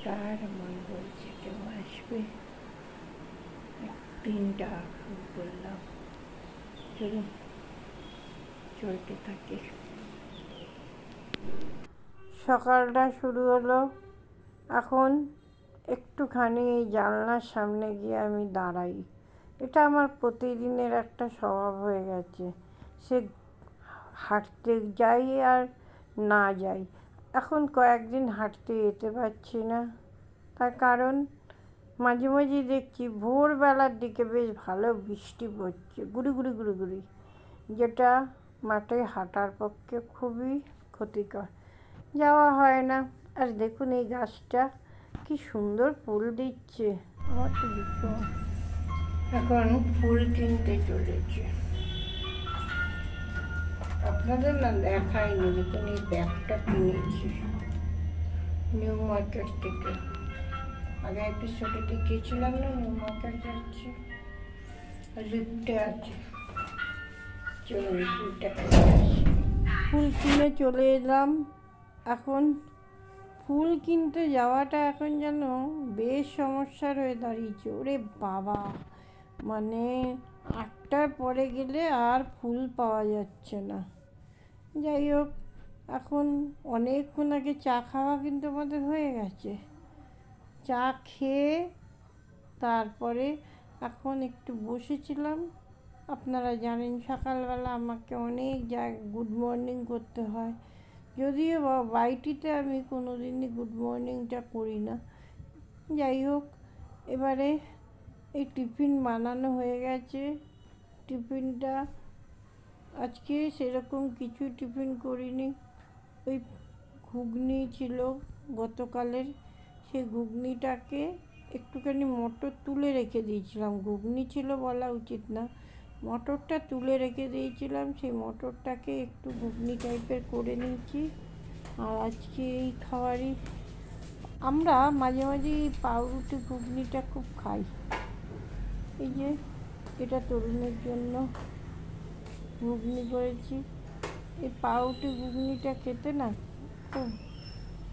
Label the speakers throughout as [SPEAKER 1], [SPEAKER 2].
[SPEAKER 1] তার মন বলছে কেউ আসবে, 3টা বললাম চলুন চলতে থাকে। সকালটা শুরু হলো। এখন একটুখানি এই জানলার সামনে গিয়ে আমি দাঁড়াই। এটা আমার প্রতিদিনের একটা স্বভাব হয়ে গেছে। সে হাঁটতে যাই আর না যাই, এখন কয়েকদিন হাঁটতে যেতে পারছি না। তার কারণ মাঝে মাঝে দেখছি ভোরবেলার দিকে বেশ ভালো বৃষ্টি পড়ছে, গুড়ি গুড়ি গুড়ি গুড়ি, যেটা মাঠে হাঁটার পক্ষে খুবই ক্ষতিকর, যাওয়া হয় না। আর দেখুন এই গাছটা কি সুন্দর ফুল দিচ্ছে, আমার তো ভীষণ। এখন ফুল কিনতে চলেছে, আপনাদের না দেখায়নি, দেখুন এই ব্যাগটা কিনেছি নিউ মার্কেট থেকে। আগে এপিসোডে দেখিয়েছিলাম না নিউ মার্কেট যাচ্ছি, লিফটে আছে। চলুন ফুলটা ফুল কিনে চলে এলাম। এখন ফুল কিনতে যাওয়াটা এখন যেন বেশ সমস্যার হয়ে দাঁড়িয়েছে। ওরে বাবা, মানে 8টার পরে গেলে আর ফুল পাওয়া যাচ্ছে না। যাই হোক, এখন অনেকক্ষণ আগে চা খাওয়া কিন্তু আমাদের হয়ে গেছে। চা খেয়ে তারপরে এখন একটু বসেছিলাম। আপনারা জানেন সকালবেলা আমাকে অনেক গুড মর্নিং করতে হয়, যদিও বাইটিতে আমি কোনো দিনই গুড মর্নিংটা করি না। যাই হোক, এবারে এই টিফিন বানানো হয়ে গেছে। টিফিনটা আজকে সেরকম কিছু টিফিন করিনি, ওই ঘুগনি ছিল গতকালের, সেই ঘুগনিটাকে একটুখানি মটর তুলে রেখে দিয়েছিলাম, ঘুগনি ছিল বলা উচিত না, মটরটা তুলে রেখে দিয়েছিলাম, সেই মটরটাকে একটু ঘুগনি টাইপের করে নিয়েছি। আর আজকে এই খাবারই আমরা মাঝে মাঝে এই পাউরুটি ঘুগনিটা খুব খাই। এই যে এটা তরুণের জন্য ঘুগনি করেছি। এই পাউরুটি ঘুগনিটা খেতে না খুব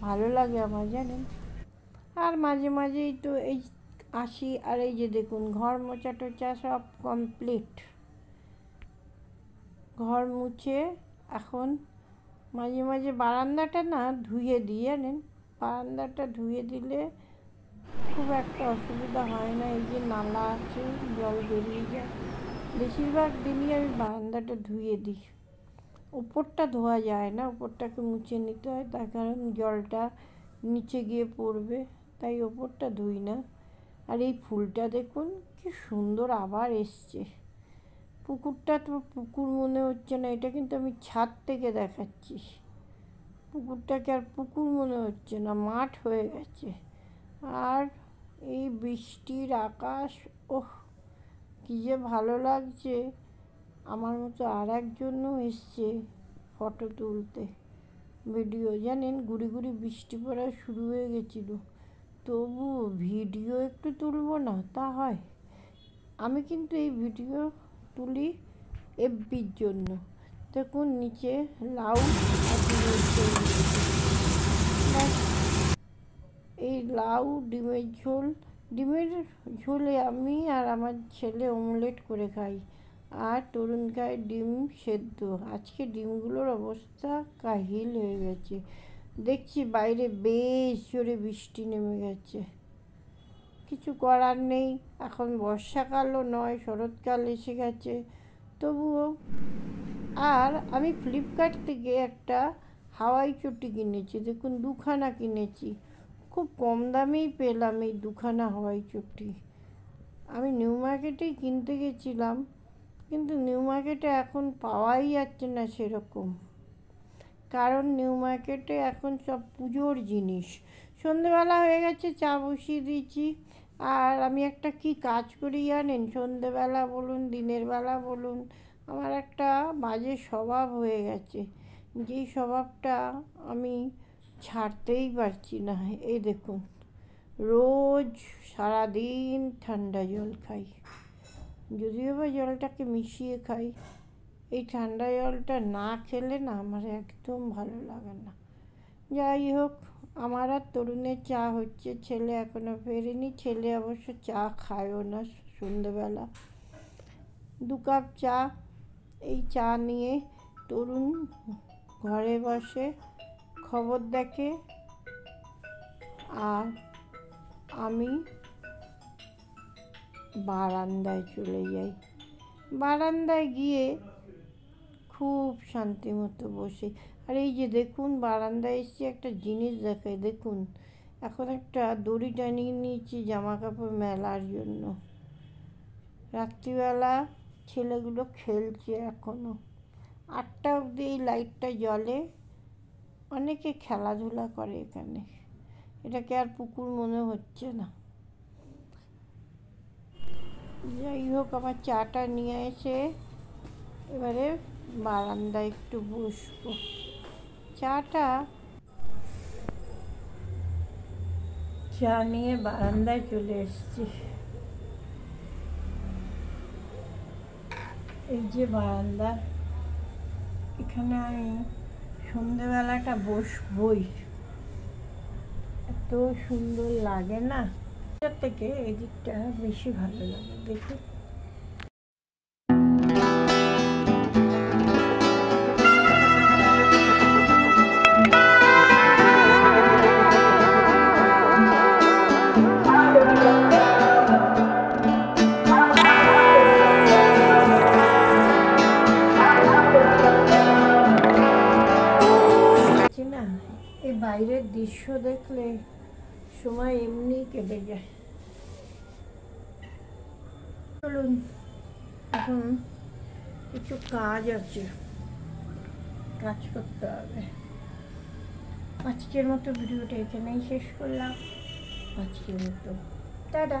[SPEAKER 1] ভালো লাগে আমার, জানেন। আর মাঝে মাঝেই তো এই আসি, আর এই যে দেখুন ঘর মোছা টোচা সব কমপ্লিট। ঘর মুছে এখন মাঝে মাঝে বারান্দাটা না ধুয়ে দিই, জানেন। বারান্দাটা ধুয়ে দিলে খুব একটা অসুবিধা হয় না, এই যে নালা আছে জল বেরিয়ে যায়। বেশিরভাগ দিনই আমি বারান্দাটা ধুয়ে দিই। উপরটা ধোয়া যায় না, উপরটাকে মুছে নিতে হয়, তার কারণ জলটা নিচে গিয়ে পড়বে, তাই ওপরটা ধুই না। আর এই ফুলটা দেখুন কি সুন্দর আবার এসছে। পুকুরটা তো পুকুর মনে হচ্ছে না, এটা কিন্তু আমি ছাদ থেকে দেখাচ্ছি। পুকুরটাকে আর পুকুর মনে হচ্ছে না, মাঠ হয়ে গেছে। আর এই বৃষ্টির আকাশ, ওহ কী যে ভালো লাগছে। আমার মতো আর একজনও এসছে ফটো তুলতে, ভিডিও, জানেন। গুড়ি গুড়ি বৃষ্টি পড়া শুরু হয়ে গেছিলো, তবু ভিডিও একটু তুলবো না তা হয়? আমি কিন্তু এই ভিডিও তুলি এফবির জন্য। দেখুন নিচে লাউ এই লাউ ডিমের ঝোল, ডিমের ঝোলে আমি আর আমার ছেলে অমলেট করে খাই, আর তরুণ খায় ডিম সেদ্ধ। আজকে ডিমগুলোর অবস্থা কাহিল হয়ে গেছে। দেখছি বাইরে বেশ জোরে বৃষ্টি নেমে গেছে, কিছু করার নেই। এখন বর্ষাকালও নয়, শরৎকাল এসে গেছে তবুও। আর আমি ফ্লিপকার্ট থেকে একটা হাওয়াই চটি কিনেছি, দেখুন 2খানা কিনেছি, খুব কম দামেই পেলাম এই 2খানা হাওয়াই চটি। আমি নিউ মার্কেটেই কিনতে গেছিলাম, কিন্তু নিউ মার্কেটে এখন পাওয়াই যাচ্ছে না সেরকম, কারণ নিউ মার্কেটে এখন সব পুজোর জিনিস। সন্ধেবেলা হয়ে গেছে, চা বসিয়ে দিয়েছি। আর আমি একটা কি কাজ করি জানেন, সন্ধেবেলা বলুন দিনের বেলা বলুন, আমার একটা বাজে স্বভাব হয়ে গেছে, যেই স্বভাবটা আমি ছাড়তেই পারছি না। এই দেখুন, রোজ সারাদিন ঠান্ডা জল খাই, যদিও বা জলটাকে মিশিয়ে খাই। এই ঠান্ডা জলটা না খেলে না আমার একদম ভালো লাগে না। যাই হোক, আমার আর তরুণের চা হচ্ছে, ছেলে এখনো ফেরেনি। ছেলে অবশ্য চা খায়ও না সন্ধ্যেবেলা। 2 কাপ চা, এই চা নিয়ে তরুণ ঘরে বসে খবর দেখে, আর আমি বারান্দায় চলে যাই। বারান্দায় গিয়ে খুব শান্তি মতো বসে, আর এই যে দেখুন বারান্দায় এসে একটা জিনিস দেখায়, দেখুন এখন একটা দড়ি টানিয়ে নিয়েছি জামা কাপড় মেলার জন্য। রাত্রিবেলা ছেলেগুলো খেলছে এখনো, 8টা অবধি এই লাইটটা জ্বলে। অনেকে খেলাধুলা করে এখানে, এটাকে আর পুকুর মনে হচ্ছে না। যাই হোক, আমার চাটা নিয়ে এসে এবারে বারান্দায় একটু বসবো। চা নিয়ে বারান্দায় চলে এসেছি। এই যে বারান্দা, এখানে আমি সন্ধেবেলাটা বসবই, এত সুন্দর লাগে না, এটার থেকে এই দিকটা বেশি ভালো লাগে। দেখুন না, এই বাইরের দৃশ্য দেখলে সময় এমনি কেটে যায়। চলুন, এখন কিছু কাজ আছে, কাজ করতে হবে। আজকের মতো ভিডিওটা এখানেই শেষ করলাম। আজকের মতো টাটা।